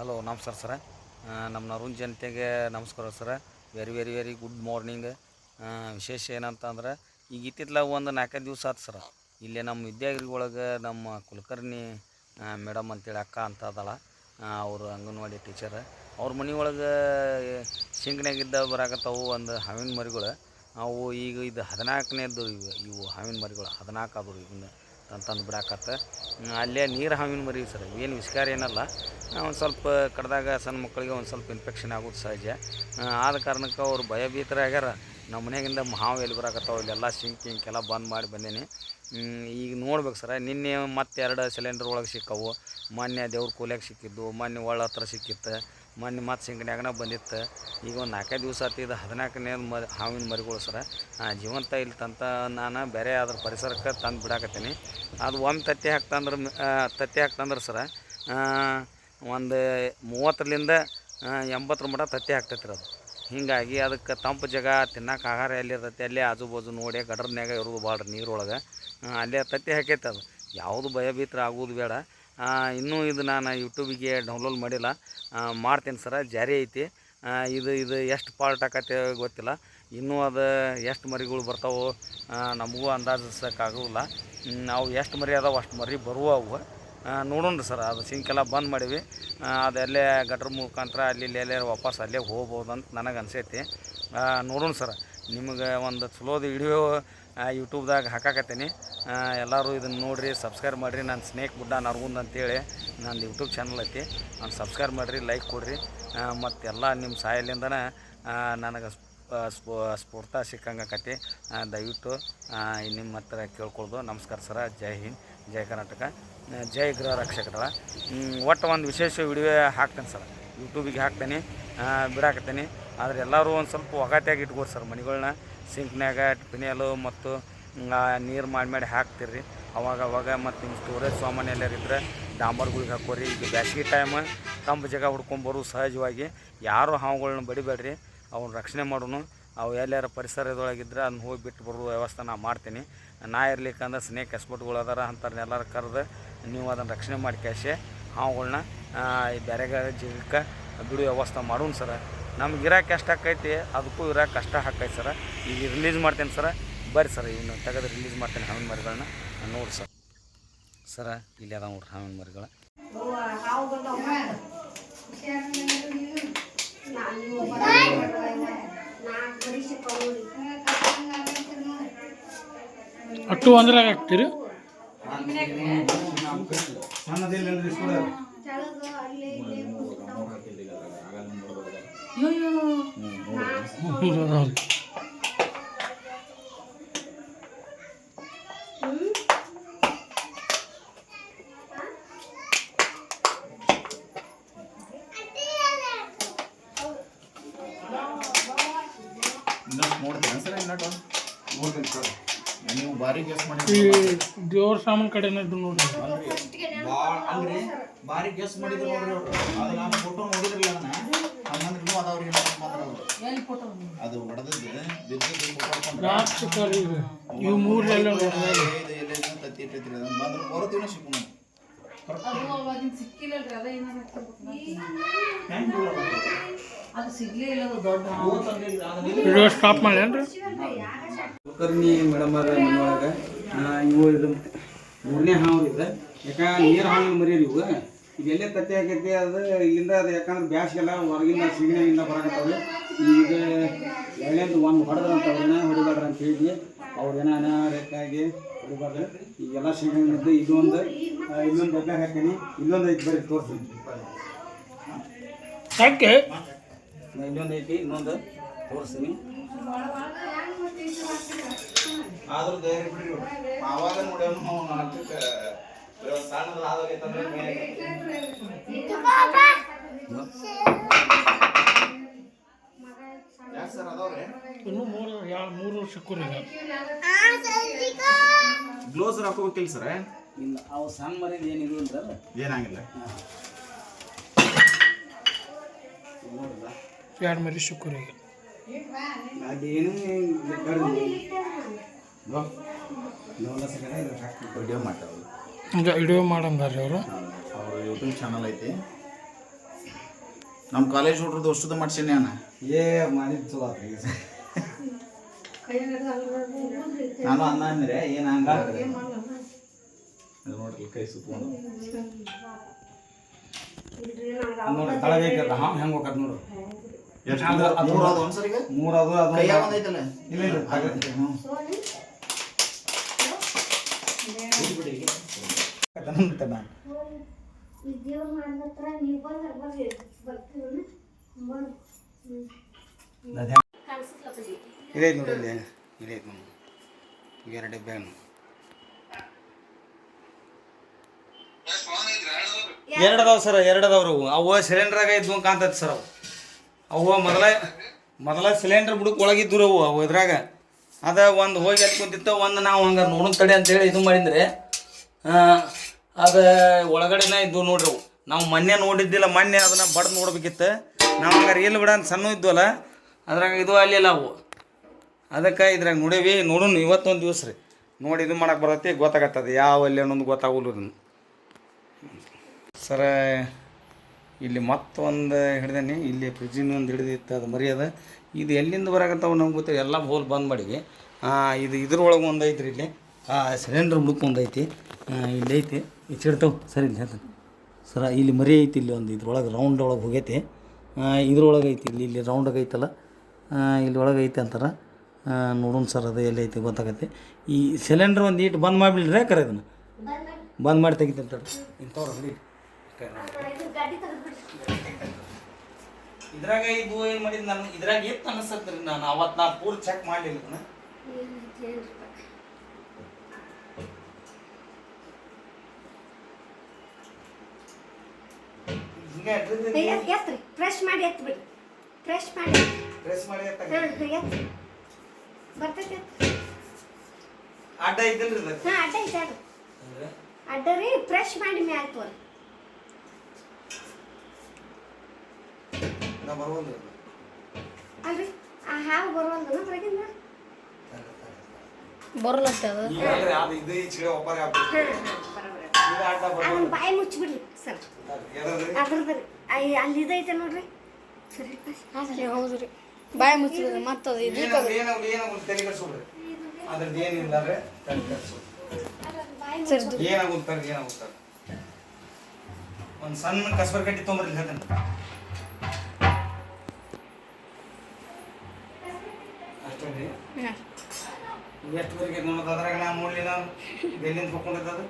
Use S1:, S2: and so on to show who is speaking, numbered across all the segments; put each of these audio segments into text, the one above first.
S1: Hello ನಮಸ್ಕಾರ ಸರ. ನಮ್ಮ ನರೂನ್ ಜನತೆಗೆ ನಮಸ್ಕಾರ sir. Very very very good morning. ವಿಶೇಷ ಏನಂತ ಅಂದ್ರೆ ಈಗ ಇತ್ತಿತ್ಲಾಗ ಒಂದು 4-5 ದಿವಸ ಆಯ್ತು ಸರ, ಇಲ್ಲೇ ನಮ್ಮ ವಿದ್ಯಾಗಿರಿ ಒಳಗೆ ನಮ್ಮ ಕುಲಕರ್ಣಿ ಮೇಡಮ್ ಅಂತೇಳಿ ಅಕ್ಕ ಅಂತ ಅದಲ್ಲ, ಅವರು ಅಂಗನವಾಡಿ ಟೀಚರ್. ಅವ್ರ ಮನೆ ಒಳಗೆ ಸಿಂಕ್ನಾಗಿದ್ದ ಬರಾಕತ್ತವು ಒಂದು ಹಾವಿನ ಮರಿಗಳು. ಅವು ಈಗ ಇದು 14ನೇದ್ದು ಇವು ಹಾವಿನ ಮರಿಗಳು 14 ಆದವು. ಇವನ್ನ ತಂದು ಬಿಡಾಕತ್ತ ಅಲ್ಲೇ ನೀರು ಹಾವಿನ ಮರಿ ಸರ್. ಏನು ವಿಸ್ಕಾರ ಏನಲ್ಲ, ಒಂದು ಸ್ವಲ್ಪ ಕಡ್ದಾಗ ಸಣ್ಣ ಮಕ್ಕಳಿಗೆ ಒಂದು ಸ್ವಲ್ಪ ಇನ್ಫೆಕ್ಷನ್ ಆಗೋದು ಸಹಜ. ಆದ ಕಾರಣಕ್ಕೆ ಅವ್ರು ಭಯಭೀತರಾಗ್ಯಾರ. ನಮ್ಮ ಮನೆಯಾಗಿಂದ ಹಾವು ಎಲ್ಲಿ ಬರಾಕತ್ತಾವ, ಇಲ್ಲೆಲ್ಲ ಸಿಂಕೆಲ್ಲ ಬಂದ್ ಮಾಡಿ ಬಂದೇನಿ. ಈಗ ನೋಡ್ಬೇಕು ಸರ, ನಿನ್ನೆ ಮತ್ತೆ 2 ಸಿಲಿಂಡರ್ ಒಳಗೆ ಸಿಕ್ಕವು. ಮೊನ್ನೆ ದೇವ್ರ ಕೂಲ್ಯಾಗ ಸಿಕ್ಕಿದ್ದು, ಮೊನ್ನೆ ಒಳ ಹತ್ರ ಸಿಕ್ಕಿತ್ತು, ಮೊನ್ನೆ ಮತ್ತೆ ಸಿಂಕ್ನ್ಯಾಗನ ಬಂದಿತ್ತು. ಈಗ ಒಂದು 4 ದಿವಸ ಆತು. ಇದು 14ನೇ ಹಾವಿನ ಮರಿಗಳು ಸರ. ಜೀವಂತ ಇಲ್ಲಿ ನಾನು ಬೇರೆ ಅದ್ರ ಪರಿಸರಕ್ಕೆ ತಂದು ಬಿಡಾಕತ್ತೀನಿ. ಅದು ಒಮ್ಮೆ ತತ್ತಿ ಹಾಕ್ತಂದ್ರೆ ಸರ ಒಂದು 30ರಿಂದ 80 ಮಟ ತತ್ತಿ ಹಾಕ್ತೈತ್ರಿ ಅದು. ಹೀಗಾಗಿ ಅದಕ್ಕೆ ತಂಪು ಜಾಗ, ತಿನ್ನಕ್ಕೆ ಆಹಾರ ಎಲ್ಲಿರ್ತೈತಿ ಅಲ್ಲೇ ಆಜು ಬಾಜು ನೋಡಿ ಗಡ್ರನ್ಯಾಗ ಇರೋದು ಭಾಳ ನೀರೊಳಗೆ. ಅಲ್ಲೇ ತತ್ತಿ ಹಾಕೈತೆ ಅದು. ಯಾವುದು ಭಯಭೀತರ ಆಗೋದು ಬೇಡ. ಇನ್ನೂ ಇದು ನಾನು ಯೂಟ್ಯೂಬಿಗೆ ಡೌನ್ಲೋಡ್ ಮಾಡಿಲ್ಲ, ಮಾಡ್ತೀನಿ ಸರ. ಜಾರಿ ಐತಿ. ಇದು ಎಷ್ಟು ಪಾರ್ಟ್ ಆಕತ್ತೆ ಗೊತ್ತಿಲ್ಲ. ಇನ್ನೂ ಅದು ಎಷ್ಟು ಮರಿಗಳು ಬರ್ತಾವೋ ನಮಗೂ ಅಂದಾಜಿಸೋಕ್ಕಾಗೋಲ್ಲ. ನಾವು ಎಷ್ಟು ಮರಿ ಅದಾವೆ ಅಷ್ಟು ಮರಿ ಬರುವ ಅವು ನೋಡೋಣ ಸರ್. ಅದು ಸಿಂಕೆಲ್ಲ ಬಂದ್ ಮಾಡೀವಿ. ಅದೆಲ್ಲೇ ಗಟ್ರ ಮುಖಾಂತರ ಅಲ್ಲಿ ಎಲ್ಲೇ ವಾಪಸ್ ಅಲ್ಲೇ ಹೋಗ್ಬೋದು ಅಂತ ನನಗೆ ಅನಿಸೈತಿ. ನೋಡೋಣ ಸರ್. ನಿಮಗೆ ಒಂದು ಚಲೋದು ವಿಡಿಯೋ ಯೂಟ್ಯೂಬ್ದಾಗ ಹಾಕಾಕತ್ತೀನಿ. ಎಲ್ಲರೂ ಇದನ್ನು ನೋಡಿರಿ, ಸಬ್ಸ್ಕ್ರೈಬ್ ಮಾಡಿರಿ. ನಾನು ಸ್ನೇಕ್ ಬುಡ್ಡ ನರಗುಂದ್ ಅಂತೇಳಿ ನಂದು ಯೂಟ್ಯೂಬ್ ಚಾನಲ್ ಐತಿ. ನಾನು ಸಬ್ಸ್ಕ್ರೈಬ್ ಮಾಡಿರಿ, ಲೈಕ್ ಕೊಡಿರಿ. ಮತ್ತೆಲ್ಲ ನಿಮ್ಮ ಸಹಾಯದಿಂದನೇ ನನಗೆ ಸ್ಫೂರ್ತಿ ಸಿಕ್ಕಂಗಾಕತಿ. ದಯವಿಟ್ಟು ನಿಮ್ಮ ಹತ್ರ ಕೇಳ್ಕೊಳ್ದು. ನಮಸ್ಕಾರ ಸರ. ಜೈ ಹಿಂದ್, ಜೈ ಕರ್ನಾಟಕ, ಜೈ ಗೃಹ ರಕ್ಷಕರ. ಒಟ್ಟು ಒಂದು ವಿಶೇಷ ವಿಡಿಯೋ ಹಾಕ್ತೇನೆ ಸರ್, ಯೂಟ್ಯೂಬಿಗೆ ಹಾಕ್ತೇನೆ, ಬಿಡಾಕತ್ತೀನಿ. ಆದರೆ ಎಲ್ಲರೂ ಒಂದು ಸ್ವಲ್ಪ ಒಗಟ್ಯಾಗಿ ಇಟ್ಕೋರಿ ಸರ್ ಮನೆಗಳ್ನ. ಸಿಂಕ್ನ್ಯಾಗ ಪಿನಿಯಲು ಮತ್ತು ನೀರು ಮಾಡಿ ಹಾಕ್ತಿರ್ರಿ ಅವಾಗ. ಮತ್ತು ನಿಮ್ಮ ಸ್ಟೋರೇಜ್ ಸಾಮಾನು ಎಲ್ಲರಿದ್ರೆ ಡಾಂಬರ್ಗಳಿಗೆ ಹಾಕೋರಿ. ಈಗ ಬ್ಯಾಸಿಗೆ ಟೈಮ್ ತಂಪು ಜಾಗ ಹುಡ್ಕೊಂಬರು ಸಹಜವಾಗಿ. ಯಾರು ಹಾವುಗಳ್ನ ಬಡಿಬೇಡ್ರಿ, ಅವ್ನ ರಕ್ಷಣೆ ಮಾಡೋನು. ಅವು ಎಲ್ಲಾರು ಪರಿಸರದೊಳಗಿದ್ರೆ ಅದನ್ನ ಹೋಗಿ ಬಿಟ್ಟು ಬರೋ ವ್ಯವಸ್ಥೆ ನಾನು ಮಾಡ್ತೀನಿ. ನಾ ಇರ್ಲಿಕ್ಕಂದ್ರೆ ಸ್ನೇಕ್ ಎಕ್ಸ್ಪರ್ಟ್ಗಳು ಅದಾರ, ಅಂಥವ್ರನ್ನ ಎಲ್ಲರೂ ಕರೆದು ನೀವು ಅದನ್ನು ರಕ್ಷಣೆ ಮಾಡಿ ಕ್ಯಾಶೆ ಹಾವುಗಳ್ನ ಬೇರೆ ಜೀವಕ್ಕೆ ಬಿಡೋ ವ್ಯವಸ್ಥೆ ಮಾಡೋಣ ಸರ. ನಮ್ಗೆ ಇರೋಕೆ ಎಷ್ಟು ಆಕೈತಿ ಅದಕ್ಕೂ ಇರೋಕೆ ಕಷ್ಟ ಆಕೈತಿ ಸರ. ಈಗ ರಿಲೀಸ್ ಮಾಡ್ತೇನೆ ಸರ. ಬರ್ರಿ ಸರ್, ಇವನ್ನ ತೆಗೆದು ರಿಲೀಸ್ ಮಾಡ್ತೇನೆ ಹಾವಿನ ಮರಿಗಳನ್ನ. ನೋಡಿ ಸರ ಇಲ್ಲಿ ಅದಾವ ನೋಡ್ರಿ ಹಾವಿನ ಮರಿಗಳು.
S2: ಅಟ್ಟು ಅಂದ್ರೆ ಹಾಕ್ತೀರಿ
S3: ನೋಡ್ತೀನಿ ಸರ್. ನೋಡ್ತೀನಿ ಸರ್. ನೀವು ಭಾರಿ ಗೆಸ್ ಮಾಡಿ
S2: ದೇವ್ರ ಸಾಮಾನು ಕಡೆ ನೋಡ್ರಿ.
S3: ಅಲ್ರಿ ಭಾರಿ ಗೆಸ್ ಮಾಡಿದ್ರು ನೋಡ್ರಿ ಅವರು. ಅದು ನಾನು ಫೋಟೋ ನೋಡಿದ್ರಲ್ಲ, ಹಂಗಂದ್ರೆ ಇನ್ನೂ ಅದಾವ್ರಿ. ಅದು ಹೊಡೆದದ್ದು
S2: ಇವು ಮೂರೆಲ್ಲ
S3: ತತ್ತಿ ಇಟ್ಟೈತ್ರಿ. ಅದನ್ನು ಬಂದ್ರೆ ಬರುತ್ತೀವಿ ಸಿಕ್ಕು
S2: ವಿಡಿಯೋ ಸ್ಟಾಪ್ ಮಾಡೇನ್ರಿ.
S1: ಕುಲಕರ್ಣಿ ಮೇಡಮ್ ಅವ್ರ ಮನೆಯೊಳಗೆ ಇವು ಇದು 3ನೇ ಹಾವು ಇದೆ. ಯಾಕಂದ್ರೆ ನೀರು ಹಾವಿನ ಮರಿ ಇವು. ಇದೆಲ್ಲೇ ತತ್ತಿ ಹಾಕೈತಿ. ಅದು ಇಲ್ಲಿಂದ ಅದು ಯಾಕಂದ್ರೆ ಬ್ಯಾಸ್ಗೆಲ್ಲ ಹೊರಗಿಂದ ಸಿಗಣಿಯಿಂದ ಬರಾಕತ್ತವ್ರಿ. ಈಗ ಎಳ್ಳೆಂದು ಒಂದು ಹೊಡೆದ್ರಂತವ್ರನ್ನ ಹೊಡಿಬಾರ್ದು ಅಂತ ಹೇಳಿ ಅವ್ರೇನೋ ಅನಾರೋಗ್ಯಕ್ಕಾಗಿ ಹೊಡಿಬಾರ್ದು. ಈಗೆಲ್ಲ ಸಿಗಣಿದ್ದು ಇನ್ನೊಂದು ಡಬ್ಬೆ ಹಾಕೀನಿ. ಇಲ್ಲೊಂದು ಐತಿ, ಬರೀ ತೋರಿಸ್ತೀನಿ.
S2: ಯಾಕೆ
S1: ಇನ್ನೊಂದು ಐತಿ, ಇನ್ನೊಂದು ತೋರಿಸ್ತೀನಿ.
S3: ಆದ್ರೂ ಧೈರ್ಯ ಬಿಡ್ರಿ. ಆವಾಗ ನೋಡ್ಯಾವ ಸಣ್ಣದ ಆದಾಗೈತಂದ್ರೆ ಯಾಕೆ ಸರ್ ಅದಾವ್ರಿ?
S2: ಇನ್ನೂ ಮೂರು ಸಿಕ್ಕೂರಿ.
S3: Glows ಹಾಕೋಬೇಕಿಲ್ಲ sir?
S1: ಇಲ್ಲ, ಅವು ಸಣ್ಣ ಮರಿದು ಏನಿದು ಅಂತಾರ
S3: ಏನಾಗಿಲ್ಲ.
S2: ಎರಡು ಮರಿ ಸಿಕ್ಕೂರಿ.
S1: ಅದೇನು
S3: ವಿಡಿಯೋ ಮಾಡ್ತಾರೆ.
S2: ಈಗ ವಿಡಿಯೋ ಮಾಡಂದಾರ್ರಿ ಅವರು.
S3: ಅವ್ರ ಯೂಟ್ಯೂಬ್ ಚಾನಲ್ ಐತಿ. ನಮ್ಮ ಕಾಲೇಜ್ ಹುಡ್ರದ್ದು ಅಷ್ಟುದ ಮಾಡ್ಸೀನಿ ಅಣ್ಣ.
S1: ಏ ಮಾಡಿದ್ದು ಚಲೋ ಆತ್ರಿ ಈಗ.
S3: ನಾನು ಅನ್ನ ಅಂದ್ರೆ ಏನು ಹಂಗ ನೋಡ್ರಿ ಕೈ ಸುತ್ಕೊಂಡು
S1: ನೋಡ್ರಿ ತಳಗೈತಲ್ಲ ಹೆಂಗೆ ಹೋಗತ್ ನೋಡು.
S3: ಮೂರು ಅದು ಒಂದ್ಸರಿಗೆ
S1: ಮೂರದು ಅದು
S3: ಕೈ ಒಂದೈತಲ್ಲ
S1: ಇಲ್ಲ ಇಲ್ಲ ಇದೈತೆ ನೋಡಿ ಇಲ್ಲಿ ಇದೈತೆ ನೋಡಿ ಎರಡು ಡಬ್ಬೆ ಎರಡು ಅದಾವ ಸರ್, ಎರಡು ಅದಾವ್ರಿ ಅವು ಸಿಲಿಂಡ್ರಾಗ ಇದ್ವು ಕಾಣ್ತೈತೆ ಸರ್. ಅವು ಮೊದಲ ಸಿಲಿಂಡ್ರ್ ಬುಡಕ್ಕೆ ಒಳಗಿದ್ದು ಅವು ಇದ್ರಾಗ ಅದ ಒಂದು ಹೋಗಿ ಅಲ್ಲಿ ಕುಂತಿತ್ತು, ಒಂದು ನಾವು ಹಂಗೆ ನೋಡೋಣ ತಡೆ ಅಂತೇಳಿ ಇದು ಮಾಡಿದ್ರೆ ಅದು ಒಳಗಡೆನ ಇದ್ದು ನೋಡ್ರಿ ಅವು. ನಾವು ಮೊನ್ನೆ ನೋಡಿದ್ದಿಲ್ಲ, ಮೊನ್ನೆ ಅದನ್ನು ಬಡ್ದು ನೋಡ್ಬೇಕಿತ್ತು ನಾವು. ಹಂಗಾರೆ ಎಲ್ಲಿ ಬಿಡ ಅಂತ ಸಣ್ಣ ಇದ್ವಲ್ಲ ಅದ್ರಾಗ ಇದು ಅಲ್ಲಿಲ್ಲ ಅವು. ಅದಕ್ಕೆ ಇದ್ರಾಗ ನೋಡೀವಿ, ನೋಡೋಣ ಇವತ್ತೊಂದು ದಿವಸ ರೀ ನೋಡಿ ಇದು ಮಾಡಕ್ಕೆ ಬರತ್ತೆ, ಗೊತ್ತಾಗತ್ತದ ಯಾವ ಅಲ್ಲಿ ಅನ್ನೋದು ಗೊತ್ತಾಗಲ್ಲ ಸರ. ಇಲ್ಲಿ ಮತ್ತೊಂದು ಹಿಡ್ದೇನಿ, ಇಲ್ಲಿ ಫ್ರಿಜ್ಜಿನ ಒಂದು ಹಿಡಿದಿತ್ತು ಅದು ಮರ್ಯಾದ. ಇದು ಎಲ್ಲಿಂದ ಬರಾಕತ್ತಾವ ನಮ್ಗೆ ಗೊತ್ತಿಲ್ಲ, ಎಲ್ಲ ಹೋಲ್ ಬಂದ್ ಮಾಡಿವಿ. ಇದು ಇದ್ರೊಳಗೆ ಒಂದು ಐತ್ರಿ, ಇಲ್ಲಿ ಸಿಲಿಂಡ್ರ್ ಮುಡುಕ್ ಒಂದು ಐತಿ, ಇಲ್ಲಿ ಐತಿ ಈ ಚಿಡ್ತಾವೆ ಸರಿ ಇಲ್ಲಿ ಹೇಳ್ತಾನೆ ಸರ. ಇಲ್ಲಿ ಮರಿ ಐತಿ, ಇಲ್ಲಿ ಒಂದು ಇದ್ರೊಳಗೆ ರೌಂಡ್ ಒಳಗೆ ಹೋಗೈತಿ, ಇದ್ರೊಳಗೆ ಐತಿ, ಇಲ್ಲಿ ರೌಂಡಾಗ ಐತಲ್ಲ ಇಲ್ಲಿ ಒಳಗೆ ಐತೆ ಅಂತಾರೆ. ನೋಡೋಣ ಸರ್ ಅದು ಎಲ್ಲಿ ಐತಿ ಗೊತ್ತಾಗತ್ತೆ. ಈ ಸಿಲಿಂಡ್ರ್ ಒಂದು ಈಟು ಬಂದ್ ಮಾಡಿಬಿಡ್ರಿ ಯಾಕರೆ ಅದನ್ನು ಬಂದ್ ಮಾಡಿ ತೆಗಿತಾರೆ ಇಂಥವ್ರು. ಇದ್ರಾಗ ಇದು ಏನು ಮಾಡಿದ್ ನಾನು ಇದ್ರಾಗ ಇತ್ತು ಅನಿಸತ್ರಿ, ನಾನು ಅವತ್ತು ನಾ ಪೂರ್ ಚೆಕ್ ಮಾಡಲಿಲ್ಲ.
S4: ಫ್ರೆಶ್ ಮಾಡಿ ಎತ್ಬಿಡಿ, ಫ್ರೆಶ್ ಮಾಡಿ ಬರ್ತೈತೆ.
S1: ಅಡ್ಡ ಐತಲ್ರಿ
S4: ಅಡ್ಡ ಐತೆ ಅಡ್ಡ ರೀ, ಫ್ರೆಶ್ ಮಾಡಿ ಮ್ಯಾಲ್ ತೋರಿ. ಅಲ್ರಿ ಆ ಹಾವು ಬರುವಲ್ದು ಹೊರಗಿಂದ ಬರಲತ್ತ ಅದನ್ನ ಬಾಯಿ ಮುಚ್ಚಿಬಿಡ್ರಿ ಸರ್. ಅದ್ರದ್ರಿ ಅಲ್ಲಿ ಇದೈತೆ ನೋಡ್ರಿ ಸರಿ. ಹೌದು ರೀ, ಬಾಯಿ ಮುಚ್ಚಿಬಿಡ್ರಿ. ಮತ್ತದು
S1: ಅದ್ರದ್ದು ಏನಿಲ್ಲ ರೀ, ಏನಾಗುತ್ತಾರೆ ಒಂದು ಸಣ್ಣ ಕಸ್ಬರ್ ಕಟ್ಟಿ ತೊಗೊಂಬರ್ಲಿ ಹೇಳ್ತಾನೆ. ಅಷ್ಟೇ ರೀ, ಎಷ್ಟುವರೆಗೆ ನೋಡೋದು ಅದ್ರಾಗ ನಾನು ನೋಡಲಿಲ್ಲ, ಎಲ್ಲಿಂದ ಹೋಗ್ಕೊಂಡಿರ್ತದ.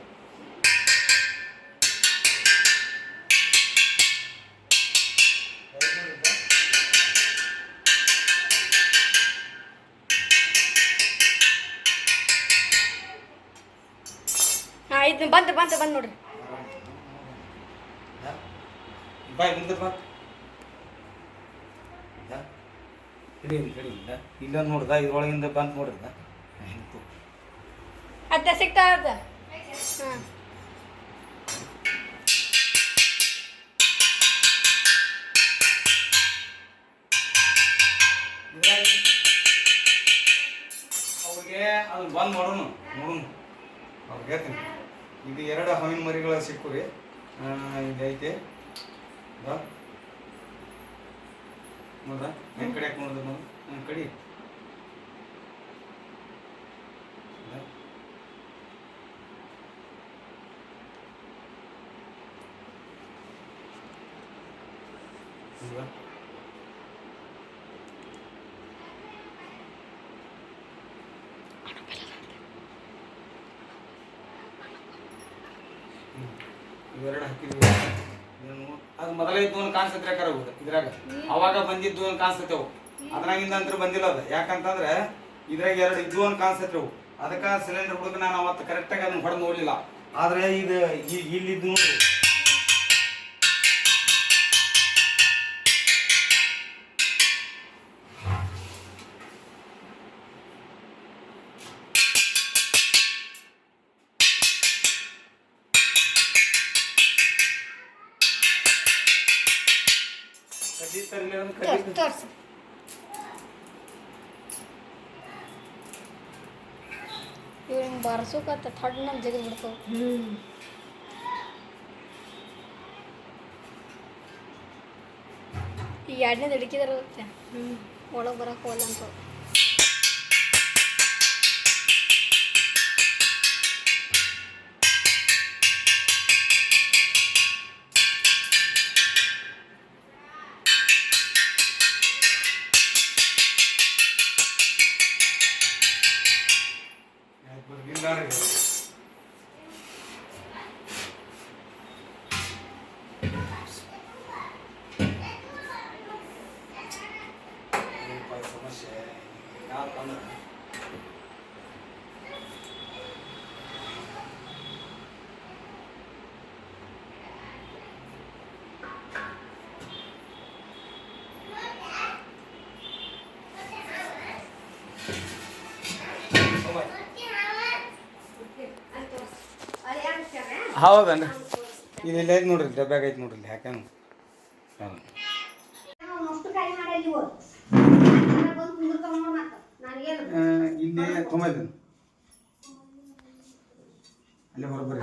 S4: ಇದು ಬಂದು ನೋಡ್ರಿ.
S1: ಬಾಯ್ ಮುಂದೆ ಬಾ, ಇಲ್ಲ ನೋಡ್ದ ಇದ್ರೊಳಗಿಂದ ಬಂದು ನೋಡ್ರಿದ
S4: ಅದ ಸಿಗ್ತಾ ಅದ.
S1: ಅವ್ರಿಗೆ ಅದು ಬಂದ್ ಮಾಡೋಣ ಅವ್ರಿಗೆ ಹೇಳ್ತೀನಿ. ಇದು ಎರಡು ಹವಿನ ಮರಿಗಳ ಸಿಕ್ಕು ರೀ, ಇದು ಐತೆ ನೋಡ್ದ ಹೆಂಗೆ ಕಡಿಯಾಕೆ ನೋಡಿದ್ರು ನಾವು ಕಡಿ. ಇವೆರಡು ಹಾಕಿದ್ವಿ. ಅದು ಮೊದಲೇ ಇದ್ದು ಒಂದು ಕಾಣಿಸ್ತೈತ್ರಿ ಯಾಕಾರ ಇದ್ರಾಗ ಅವಾಗ ಬಂದಿದ್ದು ಒಂದು ಕಾಣಿಸ್ತೈತೆ ಅವು. ಅದ್ರಾಗಿಂದ ಅಂತ ಬಂದಿಲ್ಲ ಅದು, ಯಾಕಂತಂದ್ರೆ ಇದ್ರಾಗ ಎರಡು ಇದ್ದು ಒಂದು ಕಾಣಿಸ್ತೈತ್ರಿ ಅವು. ಅದಕ್ಕೆ ಸಿಲಿಂಡರ್ ಹುಡುಗ ನಾನು ಅವತ್ತು ಕರೆಕ್ಟಾಗಿ ಅದನ್ನ ಹೊಡೆದು ನೋಡಲಿಲ್ಲ. ಆದರೆ ಇದು ಇಲ್ಲಿದ್ದು ನೋಡಿ
S4: ತೋರ್ಸಿ. ಇವ್ರು ಹಿಂಗೆ ಬಾರಿಸೋಕತ್ತ ಥಡ್ನ ಜಗದ್ ಬಿಡ್ತಾವ. ಈಗ ಎರಡನೇದು ಹಿಡಿಕಿದಾರತ್ತೆ ಒಳಗೆ ಬರಕ್ಕೆ ಹೋಗಲ್ಲ ಅಂತ
S1: ಸಮಸ್ಯೆ ಯಾಕಂದ್ರೆ ಹೌದನ್ರಿ ಇದು ಇಲ್ಲ ಐತೆ ನೋಡ್ರಿ ಡಬ್ಬ್ಯಾಗ ಐತೆ ನೋಡ್ರಿ ಯಾಕಂದ್ರೆ ಇಲ್ಲಿ ತೊಂಬೈದು ಅಲ್ಲೇ ಹೊರಬರ್ರಿ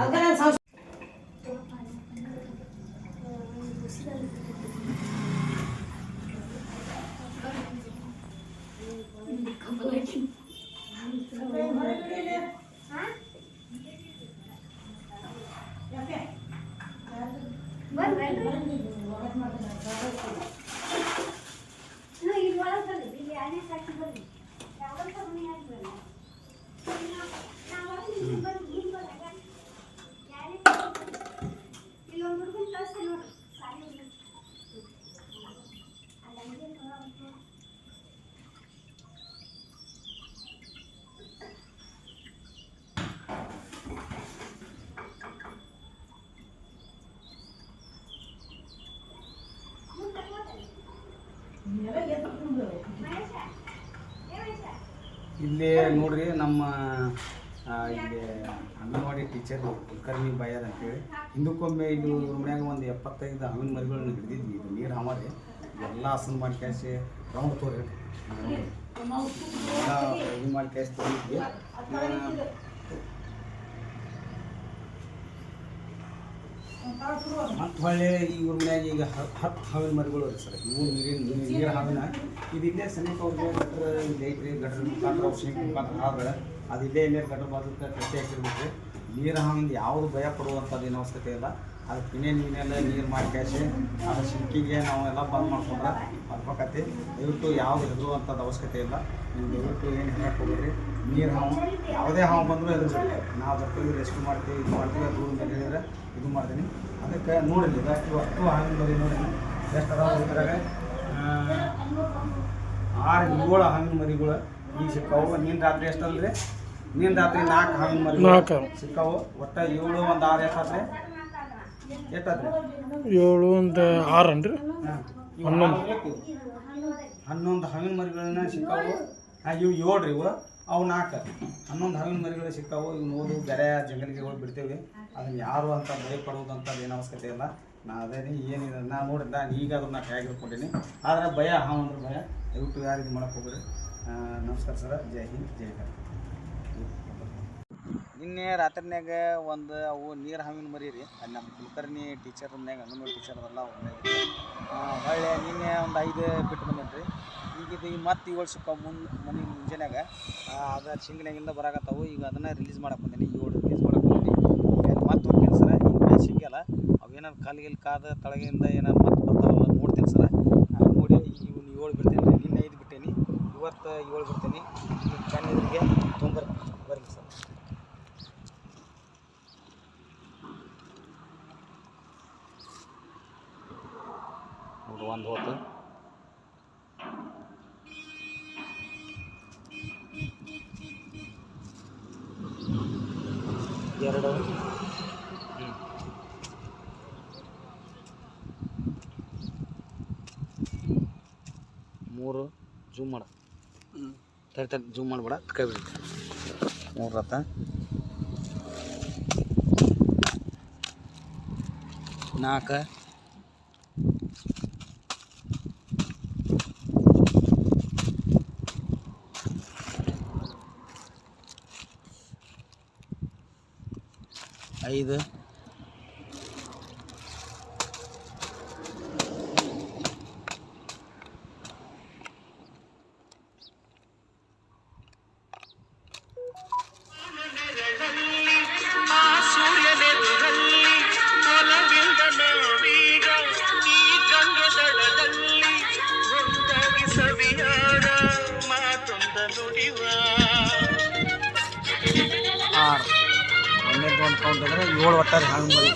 S1: ಇಲ್ಲಿ ನೋಡ್ರಿ ನಮ್ಮ ಇಲ್ಲಿ ಅಂಗನವಾಡಿ ಟೀಚರ್ ಕುಲಕರ್ಣಿ ಬಾಯರ್ ಅಂತೇಳಿ ಹಿಂದಕ್ಕೊಮ್ಮೆ ಇದು ಇವ್ರ ಮನ್ಯಾಗ ಒಂದು 75 ಹವಿನ ಮರಿಗಳನ್ನ ಹಿಡಿದಿದ್ವಿ ಇದು ನೀರು ಹಾಮಾರಿ ಎಲ್ಲ ಹಸನ್ ಮಾಡಿ ಕ್ಯಾಶ್ ರೌಂಡ್ ತೋರಿ ಎಲ್ಲ ಇದು ಮಾಡಿ ಕ್ಯಾಶ್ ತೊಗೊಂಡಿದ್ವಿ ಮತ್ತು ಹೊಳ್ಳಿ ಇವ್ರ ಮನ್ಯಾಗ ಈಗ 10 ಹಾವಿನ ಮರಿಗಳು ರೀ ಸರ್ ಇವು ನೀರು ಹಾವಿನ ಇದು ಇಲ್ಲೇ ಸಮೀಪ ಅವ್ರಿಗೆ ಗಟ್ರ ಇಲ್ಲಿ ಐತ್ರಿ ಗಟ್ರ ಮುಖಾಂತರ ಔಷಧಿ ಮುಖಾಂತರ ಹಾವ್ರೆ ಅದು ಇಲ್ಲೇ ಗಟ್ರ ಬಾಜುಕ್ಕೆ ಕಟ್ಟಿ ಹಾಕಿರ್ಬೇಕು ನೀರು ಹಾವಿಂದ ಯಾವುದು ಭಯ ಪಡುವಂಥದ್ದು ಏನು ಅವಶ್ಯಕತೆ ಇಲ್ಲ ಅದು ಪಿಣೆ ನೀನೆಲ್ಲ ನೀರು ಮಾಡಿ ಕ್ಯಾಶೆ ಅದು ಶಿಂಕಿಗೆ ನಾವೆಲ್ಲ ಬಂದ್ ಮಾಡ್ಕೊಂಡ್ರೆ ಬರ್ಬೇಕತಿ ದಯವಿಟ್ಟು ಯಾವುದು ಹೆದರುವಂಥದ್ದು ಅವಶ್ಯಕತೆ ಇಲ್ಲ ನೀವು ದಯವಿಟ್ಟು ಏನು ಹೇಳಕ್ಕೆ ಹೋಗ್ರಿ ನೀರು ಹಾವು ಯಾವುದೇ ಹಾವು ಬಂದರೂ ಹೆದರ್ಬೇಕು ನಾವು ಬರ್ತೀವಿ ರೆಸ್ಕ್ಯೂ ಮಾಡ್ತೀವಿ ಇದು ಮಾಡ್ತೀವಿ ಅದು ಅಂತ ಹೇಳಿದ್ರೆ ಇದು ಮಾಡ್ತೀನಿ ಅದಕ್ಕೆ ನೋಡಿರಿ ಅಷ್ಟು ಹಾವಿನ ಮರಿ ನೋಡಿ ಎಷ್ಟು ಅದಾವ ಇದ್ರಾಗ 6-7 ಹಾವಿನ ಮರಿಗಳು ಈಗ ಸಿಕ್ಕಾವು ನೀನು ರಾತ್ರಿ ಎಷ್ಟಲ್ರಿ ನೀನು ರಾತ್ರಿ 4 ಹಾವಿನ ಮರಿ ಸಿಕ್ಕಾವು ಒಟ್ಟು 7 ಒಂದು 6 ಎಷ್ಟಾದ್ರಿ ಎಷ್ಟಾದ್ರಿ
S2: 7 ಒಂದು 6 ಅನ್ರಿ
S1: 11 ಹಾವಿನ ಮರಿಗಳನ್ನ ಸಿಕ್ಕಾವು ಇವು 7 ರೀ ಇವು ಅವು 4 11 ಹಾವಿನ ಮರಿಗಳು ಸಿಕ್ಕಾವು ಇವು ನೋಡು ಬೇರೆ ಜಂಗಲಿಗೆ ಹೋಗಿ ಬಿಡ್ತೇವೆ ಅದನ್ನು ಯಾರು ಅಂತ ಭಯ ಪಡುವುದಂಥದ್ದು ಏನು ಅವಶ್ಯಕತೆ ಇಲ್ಲ ನಾ ಅದೇನಿ ಏನಿದೆ ನಾನು ನೋಡಿದ ನಾನು ಈಗ ಅದನ್ನ ಟ್ಯಾಗ್ ಹಿಡ್ಕೊಂಡಿನಿ ಆದರೆ ಭಯ ಹಾವು ಅಂದ್ರೆ ಭಯ ದಯವಿಟ್ಟು ಯಾರು ಇದು ಮಾಡಕ್ಕೆ ಹೋಗ್ರಿ ನಮಸ್ಕಾರ ಸರ ಜೈ ಹಿಂದ್ ಜೈ ಕರ್ನಾಟಕ ನಿನ್ನೆ ರಾತ್ರಿನಾಗ ಒಂದು ಅವು ನೀರು ಹಾವಿನ ಮರಿ ರೀ ಅದು ನಮ್ಮ ಕುಲಕರ್ಣಿ ಟೀಚರ್ ಮನ್ಯಾಗ ಅಂಗನವಾಡಿ ಟೀಚರ್ ಅದಲ್ಲ ಹೊಳ್ಳೆ ನಿನ್ನೆ ಒಂದು 5 ಬಿಟ್ಟು ಬಂದಿನಿ ಈಗ ಇದು ಮತ್ತೆ 7 ಸಿಕ್ಕಾವು ಮುಂಜಾನ್ಯಾಗ ಅದು ಶಿಂಗ್ನಾಗಿಂದ ಬರಾಕತ್ತಾವು ಈಗ ಅದನ್ನು ರಿಲೀಸ್ ಮಾಡಕ್ಕೆ ಬಂದೀನಿ 7 ರಿಲೀಸ್ ಮಾಡಕ್ಕೆ ಬಂದೀನಿ ಈಗ ಮತ್ತೆ ಹೋಗ್ತೀನಿ ಸರ ಈಗ ಶಿಂಗಲ್ಲ ಅವು ಏನಾರು ಕಾಲಿಗೆ ಕಾದ ತಳಗಿಂದ ಏನಾರು ಮತ್ತೆ ಬರ್ತಾವಲ್ಲ ನೋಡ್ತೀನಿ ಸರ ನೋಡಿ ಇವ್ನು 7 ಬಿಡ್ತೀನಿ ರೀ ನಿನ್ನೆ 5 ಬಿಟ್ಟೇನಿ ಇವತ್ತು 7 ಬಿಡ್ತೀನಿ ಕಣ್ಣಿದ್ರಿಗೆ ಬರ್ರಿ ಸರ್ ನೋಡು ಒಂದು ಹೋತು ಎರಡು 3 ಜೂಮ್ ಮಾಡ ತಡಿ ಜೂಮ್ ಮಾಡಬೇಡ ಕೈ ಬಿಡಿ 3 ಆತ 4 5 6 ಒಂದನೇದು ಒಂದು ಕೌಂಟ್ ಅಂದ್ರೆ 7 ಒಟ್ಟಾರೆ ಹಾಂಗೆ ಮರಿ